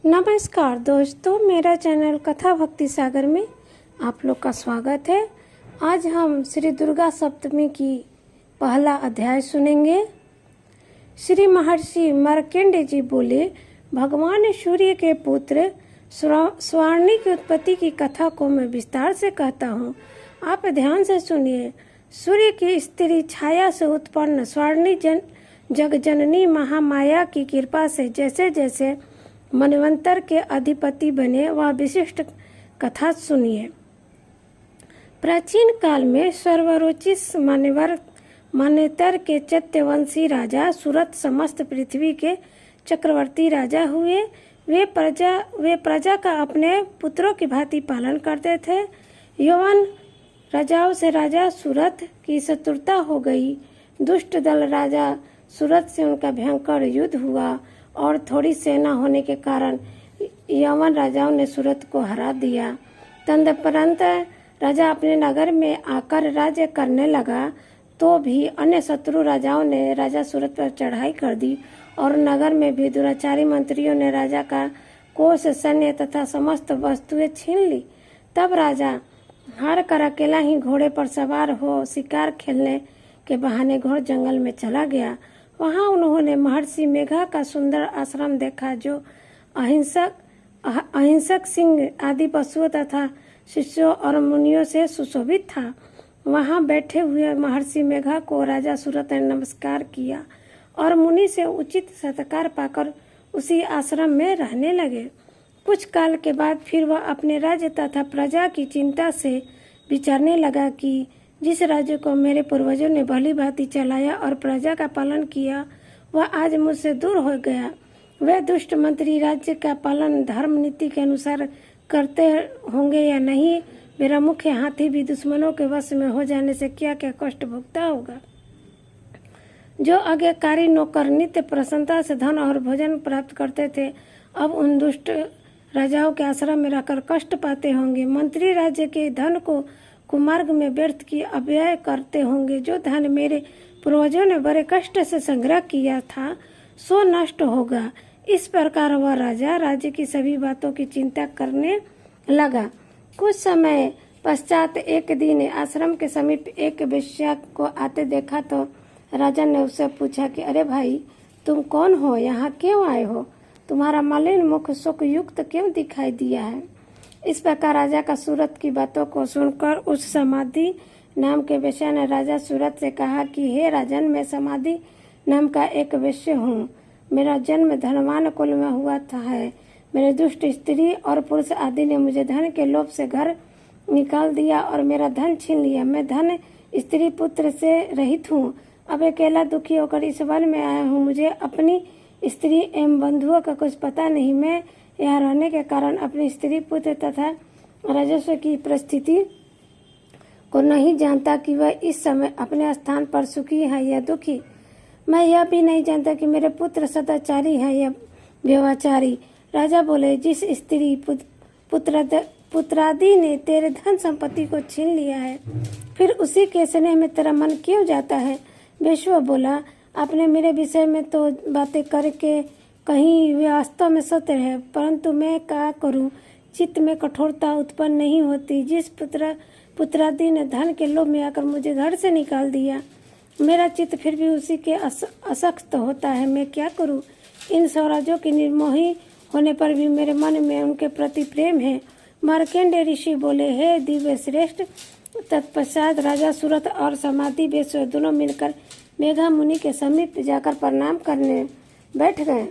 नमस्कार दोस्तों, मेरा चैनल कथा भक्ति सागर में आप लोग का स्वागत है। आज हम श्री दुर्गा सप्तमी की पहला अध्याय सुनेंगे। श्री महर्षि मार्कंडेय जी बोले, भगवान सूर्य के पुत्र स्वर्णी की उत्पत्ति की कथा को मैं विस्तार से कहता हूँ, आप ध्यान से सुनिए। सूर्य की स्त्री छाया से उत्पन्न स्वर्णी जगजननी महामाया की कृपा से जैसे जैसे मनवंतर के अधिपति बने, वह विशिष्ट कथा सुनिए। प्राचीन काल में सर्वरोचिस मान्यवर के चैत्यवंशी राजा सूरत समस्त पृथ्वी के चक्रवर्ती राजा हुए। वे प्रजा का अपने पुत्रों की भांति पालन करते थे। यौवन राजाओं से राजा सूरत की शत्रुता हो गई। दुष्ट दल राजा सूरत से उनका भयंकर युद्ध हुआ और थोड़ी सेना होने के कारण यवन राजाओं ने सूरत को हरा दिया। तदुपरांत राजा अपने नगर में आकर राज्य करने लगा, तो भी अन्य शत्रु राजाओं ने राजा सूरत पर चढ़ाई कर दी और नगर में भी दुराचारी मंत्रियों ने राजा का कोष, सैन्य तथा समस्त वस्तुएं छीन ली। तब राजा हार कर अकेला ही घोड़े पर सवार हो शिकार खेलने के बहाने घोर जंगल में चला गया। वहां उन्होंने महर्षि मेघा का सुंदर आश्रम देखा, जो अहिंसक सिंह आदि पशुओं तथा शिष्यों और मुनियों से सुशोभित था। वहां बैठे हुए महर्षि मेघा को राजा सूरत ने नमस्कार किया और मुनि से उचित सत्कार पाकर उसी आश्रम में रहने लगे। कुछ काल के बाद फिर वह अपने राज्य तथा प्रजा की चिंता से विचारने लगा कि जिस राज्य को मेरे पूर्वजों ने भली भांति चलाया और प्रजा का पालन किया, वह आज मुझसे दूर हो गया। वे दुष्ट मंत्री राज्य का पालन धर्म नीति के अनुसार करते होंगे या नहीं। मेरा मुख्य हाथी भी दुश्मनों के वश में हो जाने से क्या क्या कष्ट भुगता होगा। जो आज्ञाकारी नौकर नित्य प्रसन्नता से धन और भोजन प्राप्त करते थे, अब उन दुष्ट राजाओं के आश्रम में रहकर कष्ट पाते होंगे। मंत्री राज्य के धन को कुमार्ग में व्यर्थ की अव्यय करते होंगे। जो धन मेरे पूर्वजों ने बड़े कष्ट से संग्रह किया था, सो नष्ट होगा। इस प्रकार वह राजा राज्य की सभी बातों की चिंता करने लगा। कुछ समय पश्चात एक दिन आश्रम के समीप एक वेश्या को आते देखा, तो राजा ने उससे पूछा कि अरे भाई, तुम कौन हो, यहाँ क्यों आए हो? तुम्हारा मलिन मुख शोक युक्त क्यों दिखाई दिया है? इस प्रकार राजा का सूरत की बातों को सुनकर उस समाधि नाम के वेश्या ने राजा सूरत से कहा कि हे राजन, मैं समाधि नाम का एक वेश्य हूँ। मेरा जन्म धनवान कुल में हुआ था है। मेरे दुष्ट स्त्री और पुरुष आदि ने मुझे धन के लोभ से घर निकाल दिया और मेरा धन छीन लिया। मैं धन स्त्री पुत्र से रहित हूँ। अब अकेला दुखी होकर इस वन में आया हूँ। मुझे अपनी स्त्री एवं बंधुओं का कुछ पता नहीं। मैं यहाँ रहने के कारण अपनी स्त्री पुत्र तथा राजस्व की परिस्थिति को नहीं जानता कि वह इस समय अपने स्थान पर सुखी है या दुखी। मैं यह भी नहीं जानता कि मेरे पुत्र सदाचारी है या व्यभिचारी। राजा बोले, जिस स्त्री पुत्रादि ने तेरे धन संपत्ति को छीन लिया है, फिर उसी के स्नेह में तेरा मन क्यों जाता है? विश्व बोला, आपने मेरे विषय में तो बातें करके कहीं वास्तव में सत्य है, परंतु मैं क्या करूं? चित्त में कठोरता उत्पन्न नहीं होती। जिस पुत्रादि ने धन के लोभ में आकर मुझे घर से निकाल दिया, मेरा चित्त फिर भी उसी के असक्त होता है। मैं क्या करूं? इन स्वराज्यों की निर्मोही होने पर भी मेरे मन में उनके प्रति प्रेम है। मार्कंडेय ऋषि बोले, हे दिव्य श्रेष्ठ। तत्पश्चात राजा सूरत और समाधि वेश्या दोनों मिलकर मेघा मुनि के समीप जाकर प्रणाम करने बैठ गए।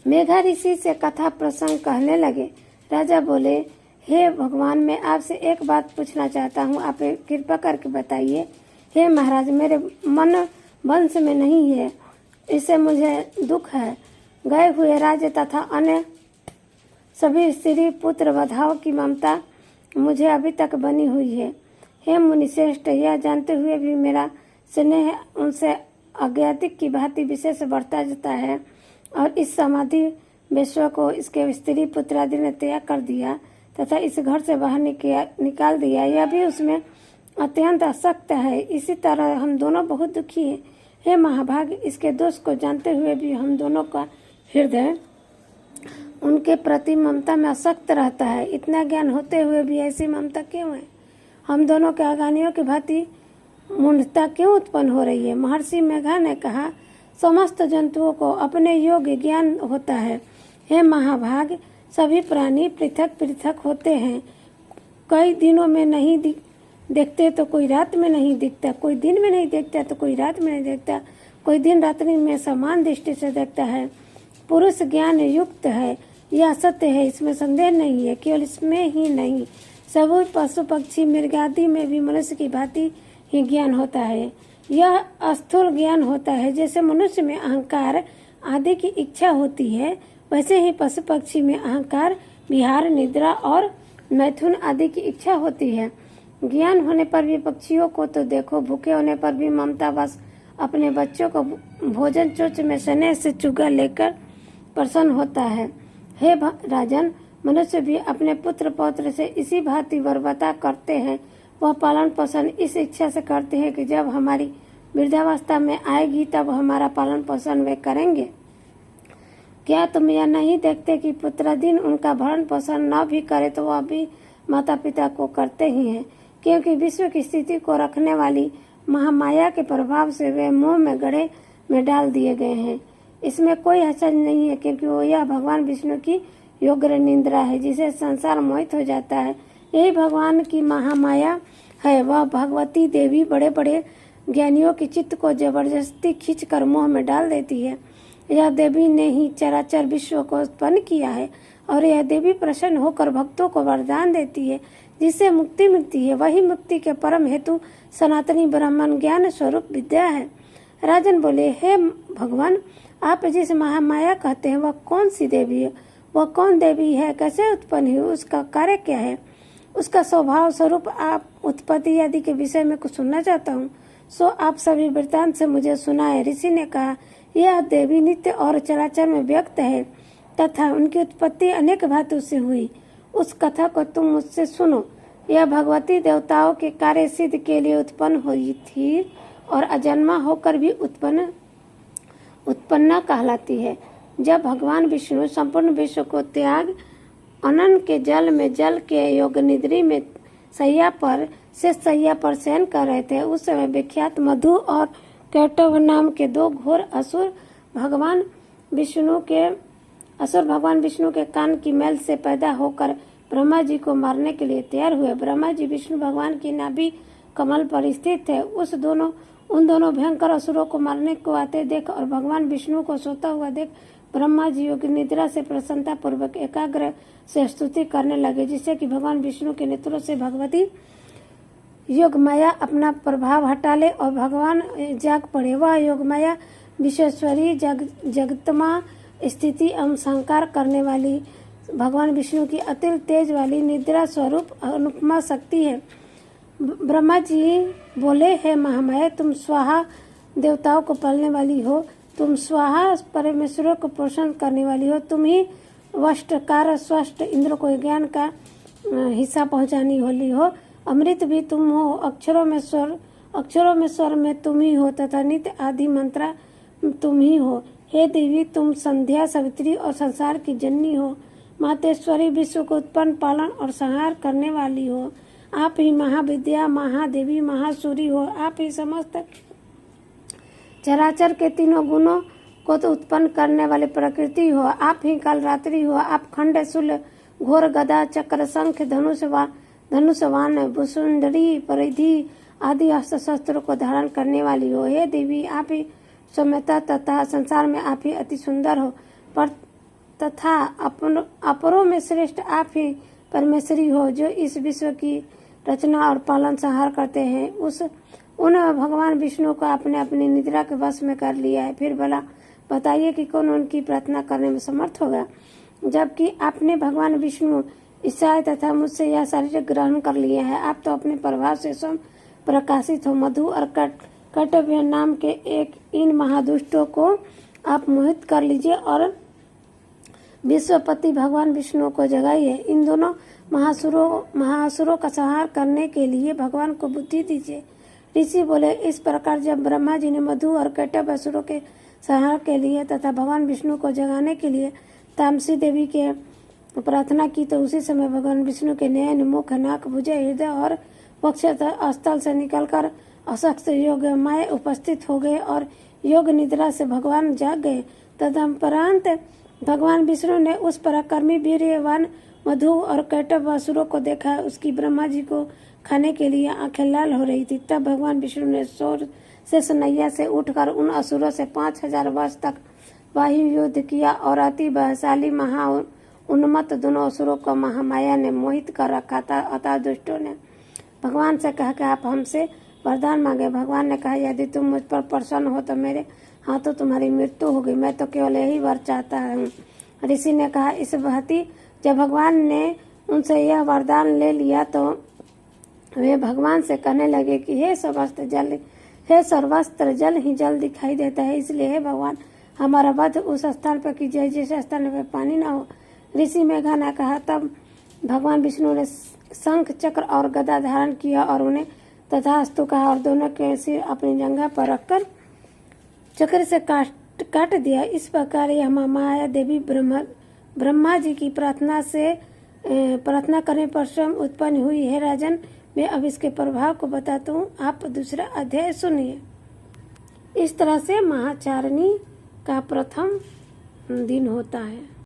मेघा ऋषि से कथा प्रसंग कहने लगे। राजा बोले, हे भगवान, मैं आपसे एक बात पूछना चाहता हूँ, आप कृपा करके बताइए। हे महाराज, मेरे मन वंश में नहीं है, इससे मुझे दुख है। गए हुए राज्य तथा अन्य सभी स्त्री पुत्र वधाओं की ममता मुझे अभी तक बनी हुई है। हे मुनिश्रेष्ठ, यह जानते हुए भी मेरा स्नेह उनसे अज्ञातिक की भांति विशेष बढ़ता जाता है और इस समाधि वेश्या को इसके स्त्री पुत्रादि ने त्याग कर दिया तथा इस घर से बाहर निकाल दिया। यह भी उसमें अत्यंत आसक्त है। इसी तरह हम दोनों बहुत दुखी हैं। हे महाभाग, इसके दोष को जानते हुए भी हम दोनों का हृदय उनके प्रति ममता में आसक्त रहता है। इतना ज्ञान होते हुए भी ऐसी ममता क्यों है? हम दोनों के अज्ञानियों की भांति मूढ़ता क्यों उत्पन्न हो रही है? महर्षि मेघा ने कहा, समस्त जंतुओं को अपने योग्य ज्ञान होता है। हे महाभाग, सभी प्राणी पृथक पृथक होते हैं। कई दिनों में नहीं देखते तो कोई रात में नहीं दिखता, कोई दिन में नहीं देखता तो कोई रात में नहीं देखता, कोई दिन रात्रि में समान दृष्टि से देखता है। पुरुष ज्ञान युक्त है, यह सत्य है, इसमें संदेह नहीं है। केवल इसमें ही नहीं, सभी पशु पक्षी मृग आदि में भी मनुष्य की भांति ही ज्ञान होता है। यह स्थूल ज्ञान होता है। जैसे मनुष्य में अहंकार आदि की इच्छा होती है, वैसे ही पशु पक्षी में अहंकार, विहार, निद्रा और मैथुन आदि की इच्छा होती है। ज्ञान होने पर भी पक्षियों को तो देखो, भूखे होने पर भी ममता बस अपने बच्चों को भोजन चोच में स्नेह से चुगा लेकर प्रसन्न होता है। हे राजन, मनुष्य भी अपने पुत्र पौत्र से इसी भांति बर्बरता करते हैं। वह पालन पोषण इस इच्छा से करते हैं कि जब हमारी वृद्धावस्था में आएगी तब हमारा पालन पोषण वे करेंगे। क्या तुम यह नहीं देखते कि पुत्राधीन उनका भरण पोषण न भी करे तो वह भी माता पिता को करते ही हैं, क्योंकि विश्व की स्थिति को रखने वाली महामाया के प्रभाव से वे मुंह में गड़े में डाल दिए गए हैं। इसमें कोई हर्ज नहीं है, क्योंकि वो यह भगवान विष्णु की योग्य निंद्रा है, जिसे संसार मोहित हो जाता है। यही भगवान की महामाया है। वह भगवती देवी बड़े बड़े ज्ञानियों के चित्त को जबरदस्ती खींचकर मुंह में डाल देती है। यह देवी ने ही चराचर विश्व को उत्पन्न किया है, और यह देवी प्रसन्न होकर भक्तों को वरदान देती है, जिससे मुक्ति मिलती है। वही मुक्ति के परम हेतु सनातनी ब्राह्मण ज्ञान स्वरूप विद्या है। राजन बोले, हे भगवान, आप जिस महामाया कहते हैं वह कौन सी देवी है? वह कौन देवी है? कैसे उत्पन्न हुई? उसका कार्य क्या है? उसका स्वभाव स्वरूप आप उत्पत्ति आदि के विषय में कुछ सुनना चाहता हूँ, सो आप सभी वृत्तांत से मुझे सुनाए। ऋषि ने कहा, यह देवी नित्य और चराचर में व्यक्त है तथा उनकी उत्पत्ति अनेक भांति से हुई। उस कथा को तुम मुझसे सुनो। यह भगवती देवताओं के कार्य सिद्ध के लिए उत्पन्न हुई थी और अजन्मा होकर भी उत्पन्न कहलाती है। जब भगवान विष्णु संपूर्ण विश्व को त्याग अनन के जल में जल के योग निद्री में सैया पर शयन कर रहे थे, उस समय विख्यात मधु और कैटव नाम के दो घोर असुर भगवान विष्णु के कान की मैल से पैदा होकर ब्रह्मा जी को मारने के लिए तैयार हुए। ब्रह्मा जी विष्णु भगवान की नाभि कमल पर स्थित थे। उन दोनों भयंकर असुरों को मारने को आते देख और भगवान विष्णु को सोता हुआ देख ब्रह्मा जी योग निद्रा से प्रसन्नता पूर्वक एकाग्र से स्तुति करने लगे, जिससे कि भगवान विष्णु के नेत्रों से भगवती योग माया अपना प्रभाव हटा ले और भगवान जाग पड़े। वह योग माया विश्वेश्वरी जगतमा स्थिति एवं संकार करने वाली भगवान विष्णु की अतिल तेज वाली निद्रा स्वरूप अनुपमा शक्ति है। ब्रह्मा जी बोले, हे महामाया, तुम स्वाहा देवताओं को पालने वाली हो, तुम स्वाहा परमेश्वरों को पोषण करने वाली हो, तुम ही वष्टकार स्वस्थ इंद्र को ज्ञान का हिस्सा पहुंचानी वाली हो, अमृत भी तुम हो, अक्षरों में स्वर में तुम ही हो तथा नित्य आदि मंत्रा तुम ही हो। हे देवी, तुम संध्या सावित्री और संसार की जननी हो, मातेश्वरी, विश्व को उत्पन्न पालन और संहार करने वाली हो। आप ही महाविद्या, महादेवी, महासूरी हो। आप ही समस्त चराचर के तीनों गुणों को तो उत्पन्न करने वाले प्रकृति हो। आप ही काल रात्रि हो। आप खंड, शूल, घोर, गदा, चक्र, शंख, धनुषवान, भुसुंडरी, परिधि आदि अस्त्र शस्त्रों को धारण करने वाली हो। हे देवी, आप ही सौम्यता तथा संसार में आप ही अति सुंदर हो, पर तथा अपरों में श्रेष्ठ आप ही परमेश्वरी हो, जो इस विश्व की रचना और पालन संहार करते हैं। उन भगवान विष्णु को आपने अपनी निद्रा के वश में कर लिया है। फिर भला बताइए कि कौन उनकी प्रार्थना करने में समर्थ होगा, जबकि आपने भगवान विष्णु ईसाई तथा मुझसे यह शरीर ग्रहण कर लिया है। आप तो अपने प्रभाव से स्वयं प्रकाशित हो। मधु और कर्तव्य नाम के इन महादुष्टों को आप मोहित कर लीजिए और विश्वपति भगवान विष्णु को जगाइए। इन दोनों महासुरों का संहार करने के लिए भगवान को बुद्धि दीजिए। ऋषि बोले, इस प्रकार जब ब्रह्मा जी ने मधु और कैटव असुरों के संहार के लिए तथा भगवान विष्णु को जगाने के लिए तामसी देवी के प्रार्थना की तो उसी समय भगवान विष्णु के नयन, मुख, नाक, भुजा, हृदय और वक्ष स्थल से निकलकर अशक्त योगमाय उपस्थित हो गए और योग निद्रा से भगवान जाग गए। तदुपरांत भगवान विष्णु ने उस पराक्रमी वीर्यवान मधु और कैटभ असुरों को देखा। उसकी ब्रह्मा जी को खाने के लिए आंखें लाल हो रही थी। तब भगवान विष्णु ने शोर से सनैया से उठकर उन असुरों से 5000 वर्ष तक वायु युद्ध किया और अति बलशाली महा उन्मत्त दोनों असुरों को महामाया ने मोहित कर रखा था। अतः दुष्टों ने भगवान से कहा कि आप हमसे वरदान मांगे। भगवान ने कहा, यदि तुम मुझ पर प्रसन्न हो तो मेरे हाथों तुम्हारी मृत्यु होगी। मैं तो केवल यही वर चाहता हूँ। ऋषि ने कहा, इस भांति जब भगवान ने उनसे यह वरदान ले लिया तो वे भगवान से कहने लगे कि हे सर्वस्त्र जल ही जल दिखाई देता है, इसलिए हे भगवान हमारा वध उस स्थान पर कीजिए जिस स्थान पर पानी न हो। ऋषि मेघा ने कहा। तब भगवान विष्णु ने शंख, चक्र और गदा धारण किया और उन्हें तथास्तु कहा और दोनों के सिर अपनी जंघा पर रखकर चक्र से काट दिया। इस प्रकार यह माया देवी ब्रह्मा जी की प्रार्थना करने पर स्वयं उत्पन्न हुई है। राजन, मैं अब इसके प्रभाव को बताता हूँ, आप दूसरा अध्याय सुनिए। इस तरह से महाचारणी का प्रथम दिन होता है।